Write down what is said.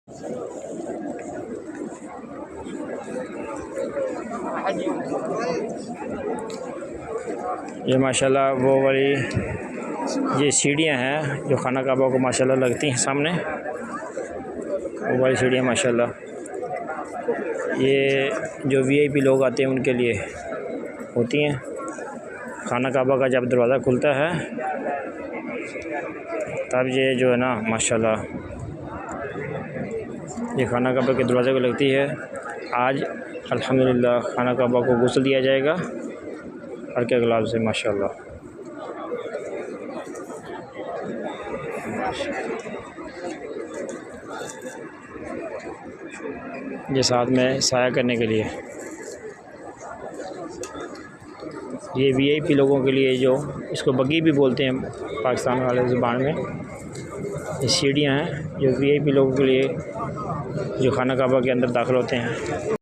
ये माशाल्लाह वो वाली ये सीढ़ियाँ हैं जो खाना काबा को माशाल्लाह लगती हैं सामने, वो वाली सीढ़ियाँ माशाल्लाह ये जो वीआईपी लोग आते हैं उनके लिए होती हैं। खाना काबा का जब दरवाज़ा खुलता है तब ये जो है ना माशाल्लाह ये खाना काबा के दरवाज़े को लगती है। आज अल्हम्दुलिल्लाह खाना काबा को गुस्ल दिया जाएगा हर के गुलाब से माशाल्लाह। ये साथ में साया करने के लिए ये वीआईपी लोगों के लिए, जो इसको बग्गी भी बोलते हैं पाकिस्तान वाले ज़ुबान में, ये सीढ़ियाँ हैं जो वीआईपी लोगों के लिए जो खाना काबा के अंदर दाखिल होते हैं।